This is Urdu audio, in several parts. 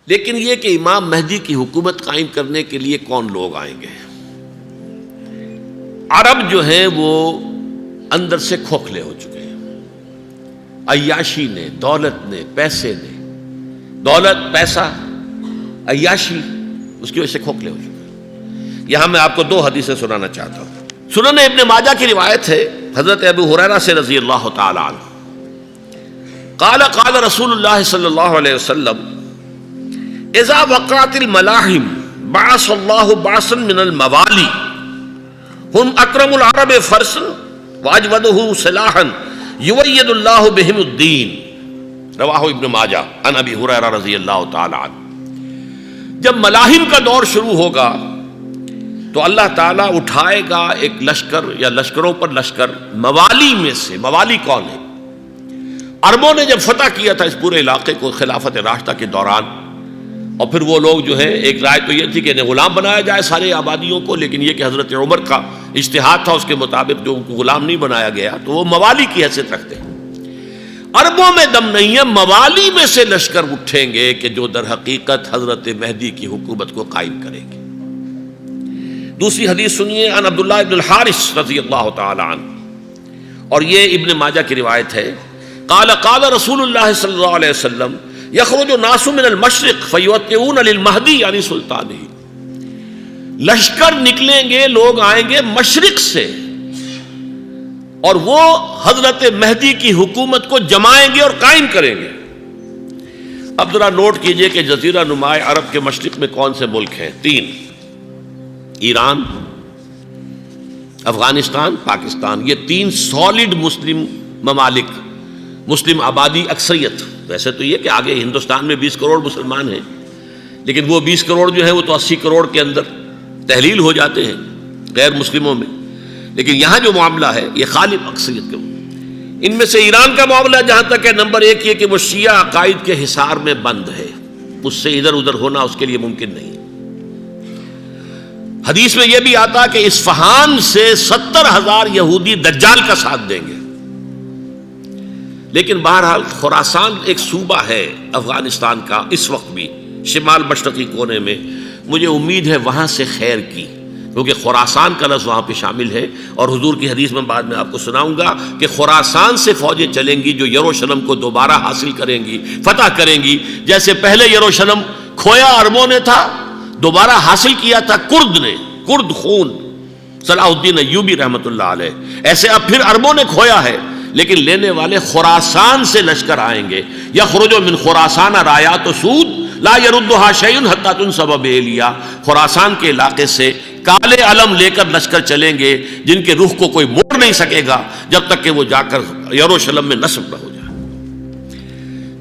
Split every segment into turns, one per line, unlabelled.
لیکن یہ کہ امام مہدی کی حکومت قائم کرنے کے لیے کون لوگ آئیں گے؟ عرب جو ہیں وہ اندر سے کھوکھلے ہو چکے ہیں، عیاشی نے، دولت نے، پیسے نے، دولت، پیسہ، عیاشی، اس کی وجہ سے کھوکھلے ہو چکے ہیں۔ یہاں میں آپ کو دو حدیثیں سنانا چاہتا ہوں۔ سنن ابن ماجہ کی روایت ہے حضرت ابو ہریرہ سے رضی اللہ تعالی عنہ، قال قال رسول اللہ صلی اللہ علیہ وسلم اذا وقعت الملاحم بعث اللہ بعثا من الموالی ہم اکرم العرب فرسا واجودہ سلاحا یوید اللہ بہم الدین، رواہ ابن ماجہ عن ابی ہریرہ رضی اللہ تعالی عنہ۔ جب ملاحم کا دور شروع ہوگا تو اللہ تعالیٰ اٹھائے گا ایک لشکر یا لشکروں پر لشکر موالی میں سے۔ موالی کون ہے؟ عربوں نے جب فتح کیا تھا اس پورے علاقے کو خلافت راشدہ کے دوران، اور پھر وہ لوگ جو ہے، ایک رائے تو یہ تھی کہ انہیں غلام بنایا جائے سارے آبادیوں کو، لیکن یہ کہ حضرت عمر کا اجتہاد تھا، اس کے مطابق جو ان کو غلام نہیں بنایا گیا تو وہ موالی کی حیثیت رکھتے ہیں۔ عربوں میں دم نہیں ہے، موالی میں سے لشکر اٹھیں گے کہ جو در حقیقت حضرت مہدی کی حکومت کو قائم کریں گے۔ دوسری حدیث سنیے، عن عبداللہ ابن الحارث رضی اللہ تعالی عنہ، اور یہ ابن ماجہ کی روایت ہے، قال قال رسول اللہ صلی اللہ علیہ وسلم یخرج الناس من المشرق فیوطئون للمہدی یعنی سلطانہ، لشکر نکلیں گے، لوگ آئیں گے مشرق سے اور وہ حضرت مہدی کی حکومت کو جمائیں گے اور قائم کریں گے۔ اب ذرا نوٹ کیجئے کہ جزیرہ نماء عرب کے مشرق میں کون سے ملک ہیں؟ تین: ایران، افغانستان، پاکستان۔ یہ تین سالڈ مسلم ممالک، مسلم آبادی اکثریت۔ ویسے تو یہ کہ آگے ہندوستان میں 20 کروڑ مسلمان ہیں، لیکن وہ 20 کروڑ جو ہے وہ تو 80 کروڑ کے اندر تحلیل ہو جاتے ہیں غیر مسلموں میں، لیکن یہاں جو معاملہ ہے یہ غالب اکثریت کا۔ ان میں سے ایران کا معاملہ جہاں تک ہے، نمبر 1 یہ کہ وہ شیعہ عقائد کے حصار میں بند ہے، اس سے ادھر ادھر ہونا اس کے لیے ممکن نہیں۔ حدیث میں یہ بھی آتا کہ اصفہان سے 70,000 یہودی دجال کا ساتھ دیں گے۔ لیکن بہرحال خراسان ایک صوبہ ہے افغانستان کا اس وقت بھی شمال مشرقی کونے میں، مجھے امید ہے وہاں سے خیر کی، کیونکہ خراسان کا لفظ وہاں پہ شامل ہے، اور حضور کی حدیث میں بعد میں آپ کو سناؤں گا کہ خراسان سے فوجیں چلیں گی جو یروشلم کو دوبارہ حاصل کریں گی، فتح کریں گی۔ جیسے پہلے یروشلم کھویا عربوں نے تھا، دوبارہ حاصل کیا تھا کرد نے، کرد خون صلاح الدین ایوبی رحمۃ اللہ علیہ، ایسے اب پھر عربوں نے کھویا ہے، لیکن لینے والے خراسان سے لشکر آئیں گے۔ یخرج من خراسان رایات سود لا یردها شیء حتی تنصب بإیلیا، خراسان کے علاقے سے کالے علم لے کر لشکر چلیں گے جن کے رخ کو کوئی موڑ نہیں سکے گا جب تک کہ وہ جا کر یروشلم میں نصب نہ ہو جائے۔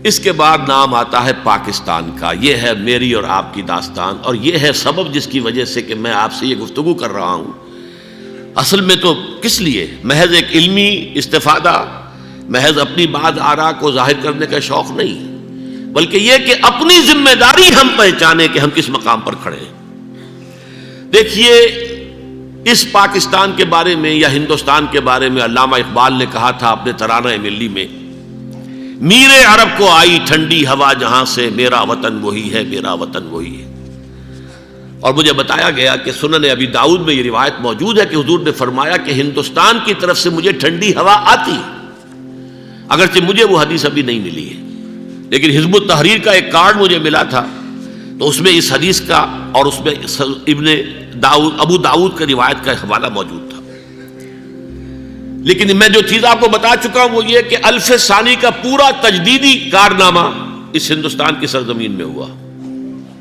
اس کے بعد نام آتا ہے پاکستان کا۔ یہ ہے میری اور آپ کی داستان، اور یہ ہے سبب جس کی وجہ سے کہ میں آپ سے یہ گفتگو کر رہا ہوں۔ اصل میں تو کس لیے؟ محض ایک علمی استفادہ، محض اپنی بات آراء کو ظاہر کرنے کا شوق نہیں، بلکہ یہ کہ اپنی ذمہ داری ہم پہچانے کہ ہم کس مقام پر کھڑے ہیں۔ دیکھیے، اس پاکستان کے بارے میں یا ہندوستان کے بارے میں علامہ اقبال نے کہا تھا اپنے ترانہ ملی میں، میر عرب کو آئی ٹھنڈی ہوا جہاں سے، میرا وطن وہی ہے، میرا وطن وہی ہے۔ اور مجھے بتایا گیا کہ سنن ابی داؤد میں یہ روایت موجود ہے کہ حضور نے فرمایا کہ ہندوستان کی طرف سے مجھے ٹھنڈی ہوا آتی ہے، اگرچہ مجھے وہ حدیث ابھی نہیں ملی ہے، لیکن حزب التحریر کا ایک کارڈ مجھے ملا تھا، تو اس میں اس حدیث کا اور اس میں ابو داؤد کا روایت کا حوالہ موجود تھا۔ لیکن میں جو چیز آپ کو بتا چکا ہوں وہ یہ کہ الف ثانی کا پورا تجدیدی کارنامہ اس ہندوستان کی سرزمین میں ہوا۔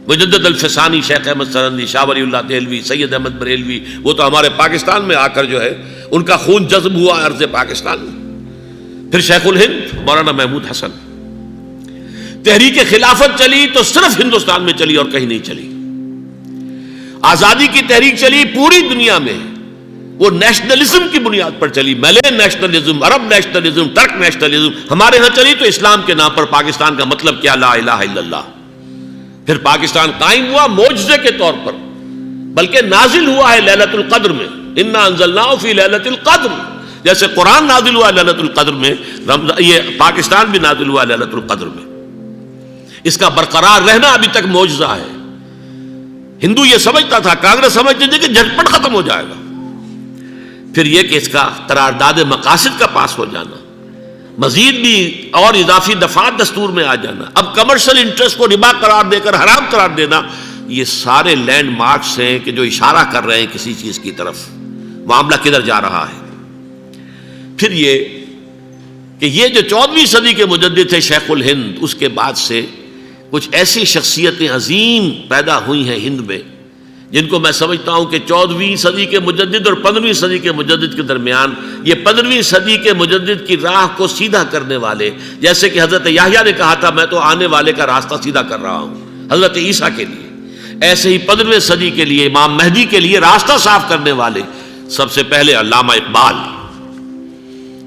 مجدد الف ثانی شیخ احمد سرندی، شاہ ولی اللہ دہلوی، سید احمد بریلوی، وہ تو ہمارے پاکستان میں آ کر جو ہے ان کا خون جذب ہوا ارض پاکستان میں۔ پھر شیخ الہند مولانا محمود حسن۔ تحریک خلافت چلی تو صرف ہندوستان میں چلی اور کہیں نہیں چلی۔ آزادی کی تحریک چلی پوری دنیا میں، وہ نیشنلزم کی بنیاد پر چلی، ملے نیشنلزم، عرب نیشنلزم، ترک نیشنلزم۔ ہمارے ہاں چلی تو اسلام کے نام پر، پاکستان کا مطلب کیا؟ لا الہ الا اللہ۔ پھر پاکستان قائم ہوا معجزے کے طور پر، بلکہ نازل ہوا ہے لیلۃ القدر میں، انا انزلناہ فی لیلۃ القدر، جیسے قرآن نازل ہوا لیلۃ القدر میں، یہ پاکستان بھی نازل ہوا لیلۃ القدر میں۔ اس کا برقرار رہنا ابھی تک معجزہ ہے۔ ہندو یہ سمجھتا تھا، کانگریس سمجھتی تھی کہ جھٹپٹ ختم ہو جائے گا۔ پھر یہ کہ اس کا قرارداد مقاصد کا پاس ہو جانا، مزید بھی اور اضافی دفعات دستور میں آ جانا، اب کمرشل انٹرسٹ کو ربا قرار دے کر حرام قرار دینا، یہ سارے لینڈ مارکس ہیں کہ جو اشارہ کر رہے ہیں کسی چیز کی طرف، معاملہ کدھر جا رہا ہے۔ پھر یہ کہ یہ جو 14ویں صدی کے مجدد تھے شیخ الہند، اس کے بعد سے کچھ ایسی شخصیتیں عظیم پیدا ہوئی ہیں ہند میں، جن کو میں سمجھتا ہوں کہ 14ویں صدی کے مجدد اور 15ویں صدی کے مجدد کے درمیان یہ 15ویں صدی کے مجدد کی راہ کو سیدھا کرنے والے، جیسے کہ حضرت یحییٰ نے کہا تھا میں تو آنے والے کا راستہ سیدھا کر رہا ہوں حضرت عیسیٰ کے لیے، ایسے ہی 15ویں صدی کے لیے امام مہدی کے لیے راستہ صاف کرنے والے سب سے پہلے علامہ اقبال،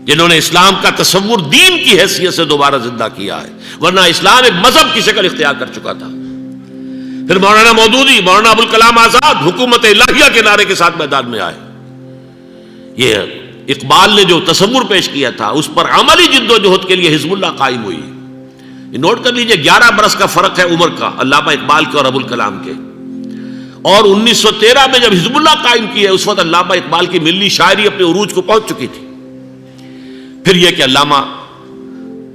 جنہوں نے اسلام کا تصور دین کی حیثیت سے دوبارہ زندہ کیا ہے، ورنہ اسلام ایک مذہب کی شکل اختیار کر چکا تھا۔ پھر مولانا مودودی، مولانا ابوالکلام آزاد حکومت الہیہ کے نعرے کے ساتھ میدان میں آئے۔ یہ اقبال نے جو تصور پیش کیا تھا اس پر عملی جد و جہد کے لیے حزب اللہ قائم ہوئی۔ یہ نوٹ کر لیجئے 11 برس کا فرق ہے عمر کا علامہ اقبال کے اور ابوالکلام کے، اور 1913 میں جب حزب اللہ قائم کی ہے اس وقت علامہ اقبال کی ملی شاعری اپنے عروج کو پہنچ چکی تھی۔ پھر یہ کہ علامہ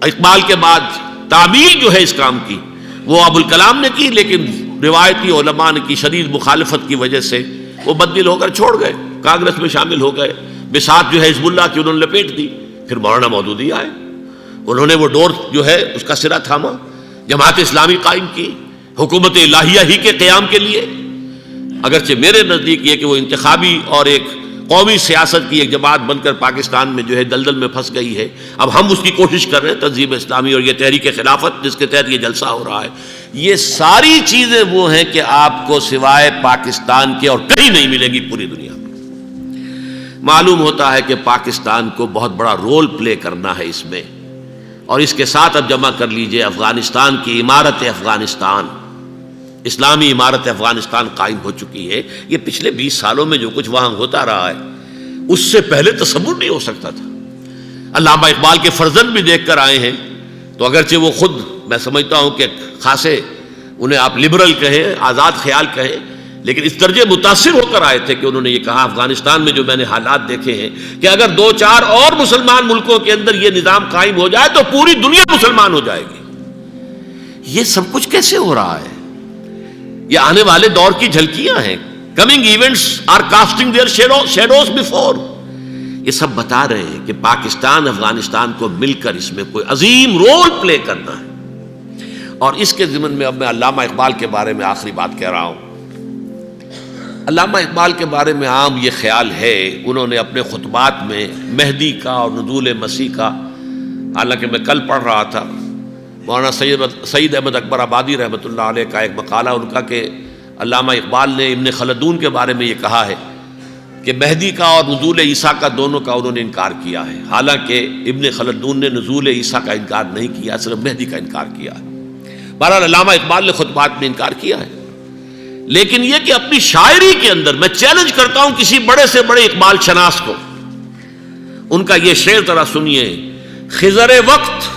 اقبال کے بعد تعمیل جو ہے اس کام کی وہ ابوالکلام نے کی، لیکن روایتی علماء نے کی شدید مخالفت کی وجہ سے وہ بددل ہو کر چھوڑ گئے، کانگریس میں شامل ہو گئے، بساط جو ہے حزب اللہ کی انہوں نے لپیٹ دی۔ پھر مولانا مودودی آئے، انہوں نے وہ ڈور جو ہے اس کا سرا تھاما، جماعت اسلامی قائم کی حکومت الہیہ ہی کے قیام کے لیے۔ اگرچہ میرے نزدیک یہ کہ وہ انتخابی اور ایک قومی سیاست کی ایک جماعت بن کر پاکستان میں جو ہے دلدل میں پھنس گئی ہے، اب ہم اس کی کوشش کر رہے ہیں، تنظیم اسلامی اور یہ تحریک خلافت جس کے تحت یہ جلسہ ہو رہا ہے، یہ ساری چیزیں وہ ہیں کہ آپ کو سوائے پاکستان کے اور کہیں نہیں ملیں گی پوری دنیا میں۔ معلوم ہوتا ہے کہ پاکستان کو بہت بڑا رول پلے کرنا ہے اس میں، اور اس کے ساتھ اب جمع کر لیجئے افغانستان کی عمارت افغانستان، اسلامی عمارت افغانستان قائم ہو چکی ہے۔ یہ پچھلے 20 سالوں میں جو کچھ وہاں ہوتا رہا ہے اس سے پہلے تصور نہیں ہو سکتا تھا۔ علامہ اقبال کے فرزند بھی دیکھ کر آئے ہیں، تو اگرچہ وہ خود میں سمجھتا ہوں کہ خاصے انہیں آپ لبرل کہیں، آزاد خیال کہیں، لیکن اس درجے متاثر ہو کر آئے تھے کہ انہوں نے یہ کہا افغانستان میں جو میں نے حالات دیکھے ہیں کہ اگر 2-4 اور مسلمان ملکوں کے اندر یہ نظام قائم ہو جائے تو پوری دنیا مسلمان ہو جائے گی۔ یہ سب کچھ کیسے ہو رہا ہے؟ یہ آنے والے دور کی جھلکیاں ہیں۔ Coming events are casting their shadows before. یہ سب بتا رہے ہیں کہ پاکستان افغانستان کو مل کر اس میں کوئی عظیم رول پلے کرنا ہے۔ اور اس کے ضمن میں اب میں علامہ اقبال کے بارے میں آخری بات کہہ رہا ہوں۔ علامہ اقبال کے بارے میں عام یہ خیال ہے، انہوں نے اپنے خطبات میں مہدی کا اور نزول مسیح کا، حالانکہ میں کل پڑھ رہا تھا مولانا سید احمد اکبر آبادی رحمۃ اللہ علیہ کا ایک مقالہ ان کا کہ علامہ اقبال نے ابن خلدون کے بارے میں یہ کہا ہے کہ مہدی کا اور نزول عیسیٰ کا دونوں کا انہوں نے انکار کیا ہے، حالانکہ ابن خلدون نے نزول عیسیٰ کا انکار نہیں کیا، صرف مہدی کا انکار کیا ہے۔ بہرحال علامہ اقبال نے خطبات میں انکار کیا ہے، لیکن یہ کہ اپنی شاعری کے اندر میں چیلنج کرتا ہوں کسی بڑے سے بڑے اقبال شناس کو، ان کا یہ شعر ذرا سنیے: خضر وقت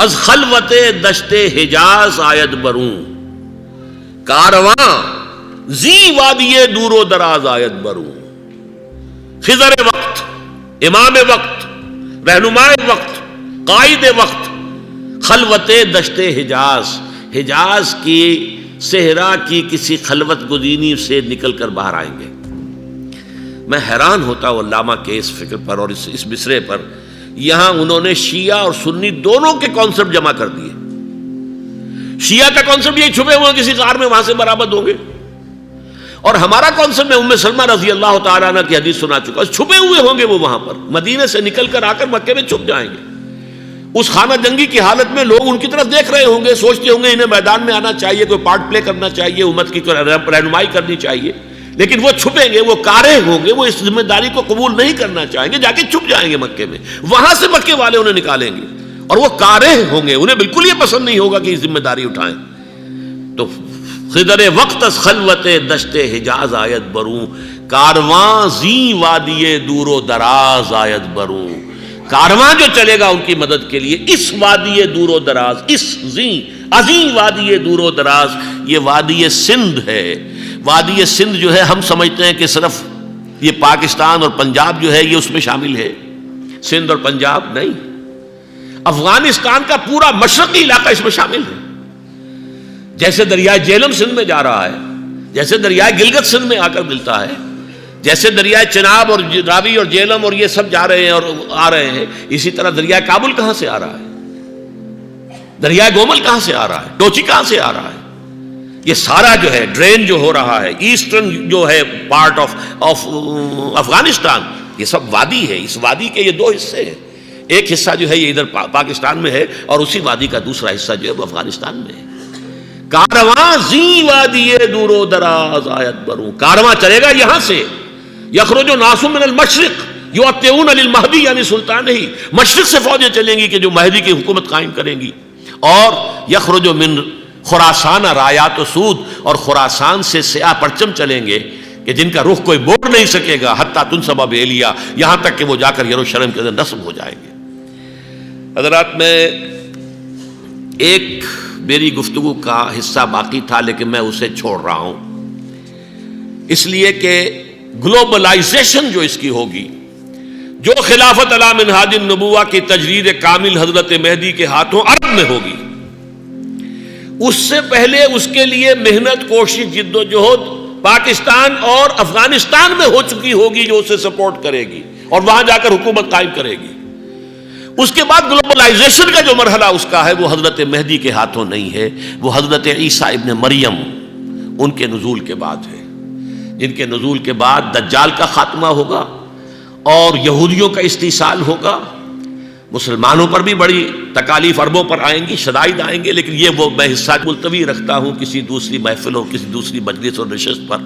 از خلوت دشت حجاز آید بروں، کارواں زی وادی دور و دراز آید بروں۔ خضر وقت، امام وقت، رہنمائے وقت، قائد وقت، خلوت دشت حجاز، حجاز کی صحرا کی کسی خلوت گزینی سے نکل کر باہر آئیں گے۔ میں حیران ہوتا ہوں علامہ کے اس فکر پر اور اس مصرے پر۔ یہاں انہوں نے شیعہ اور سنی دونوں کے کانسیپٹ جمع کر دیے۔ شیعہ کا کانسیپٹ یہ چھپے ہوئے کسی غار میں وہاں سے برآمد ہوں گے، اور ہمارا کانسیپٹ میں ام سلمہ رضی اللہ تعالیٰ عنہ کی حدیث سنا چکا، چھپے ہوئے ہوں گے وہ وہاں پر، مدینے سے نکل کر آ کر مکے میں چھپ جائیں گے۔ اس خانہ جنگی کی حالت میں لوگ ان کی طرف دیکھ رہے ہوں گے، سوچتے ہوں گے انہیں میدان میں آنا چاہیے، کوئی پارٹ پلے کرنا چاہیے، امت کی رہنمائی کرنی چاہیے، لیکن وہ چھپیں گے، وہ کارے ہوں گے، وہ اس ذمہ داری کو قبول نہیں کرنا چاہیں گے، جا کے چھپ جائیں گے مکے میں، وہاں سے مکے والے انہیں نکالیں گے، اور وہ کارے ہوں گے، انہیں بالکل یہ پسند نہیں ہوگا کہ یہ ذمہ داری اٹھائیں۔ تو خضر وقت از خلوت دشت حجاز آید بروں، کارواں زی وادی دور و دراز آید بروں۔ کارواں جو چلے گا ان کی مدد کے لیے اس وادی دور و دراز، اس زی عظیم وادی دور و دراز، یہ وادی سندھ ہے۔ وادی سندھ جو ہے ہم سمجھتے ہیں کہ صرف یہ پاکستان اور پنجاب جو ہے یہ اس میں شامل ہے، سندھ اور پنجاب نہیں، افغانستان کا پورا مشرقی علاقہ اس میں شامل ہے۔ جیسے دریائے جہلم سندھ میں جا رہا ہے، جیسے دریائے گلگت سندھ میں آ کر ملتا ہے، جیسے دریائے چناب اور راوی اور جہلم اور یہ سب جا رہے ہیں اور آ رہے ہیں، اسی طرح دریائے کابل کہاں سے آ رہا ہے، دریائے گومل کہاں سے آ رہا ہے، ٹوچی کہاں سے آ رہا ہے، یہ سارا جو ہے ڈرین جو ہو رہا ہے، ایسٹرن جو ہے پارٹ آف افغانستان، یہ سب وادی ہے۔ اس وادی کے یہ دو حصے ہیں، ایک حصہ جو ہے یہ ادھر پاکستان میں ہے اور اسی وادی کا دوسرا حصہ جو ہے وہ افغانستان میں ہے۔ کارواں زی وادی دور و دراز آیت بروں، کارواں چلے گا یہاں سے، یخرج ناس من المشرق یؤتون للمہدی یعنی سلطان ہی، مشرق سے فوجیں چلیں گی کہ جو مہدی کی حکومت قائم کریں گی، اور یخرج من خراسان رایات و سود، اور خراسان سے سیاہ پرچم چلیں گے کہ جن کا رخ کوئی موڑ نہیں سکے گا، حتیٰ تنصب بإیلیا، یہاں تک کہ وہ جا کر یروشلم کے اندر نصب ہو جائیں گے۔ حضرات، میں ایک میری گفتگو کا حصہ باقی تھا لیکن میں اسے چھوڑ رہا ہوں، اس لیے کہ گلوبلائزیشن جو اس کی ہوگی، جو خلافت علی منہاج النبوہ کی تجرید کامل حضرت مہدی کے ہاتھوں عرب میں ہوگی، اس سے پہلے اس کے لیے محنت، کوشش، جد و جہد پاکستان اور افغانستان میں ہو چکی ہوگی جو اسے سپورٹ کرے گی اور وہاں جا کر حکومت قائم کرے گی۔ اس کے بعد گلوبلائزیشن کا جو مرحلہ اس کا ہے وہ حضرت مہدی کے ہاتھوں نہیں ہے، وہ حضرت عیسیٰ ابن مریم ان کے نزول کے بعد ہے، جن کے نزول کے بعد دجال کا خاتمہ ہوگا اور یہودیوں کا استحصال ہوگا، مسلمانوں پر بھی بڑی تکالیف عربوں پر آئیں گی، شدائد آئیں گے، لیکن یہ وہ میں حصہ ملتوی رکھتا ہوں کسی دوسری محفل اور کسی دوسری مجلس اور نشست پر۔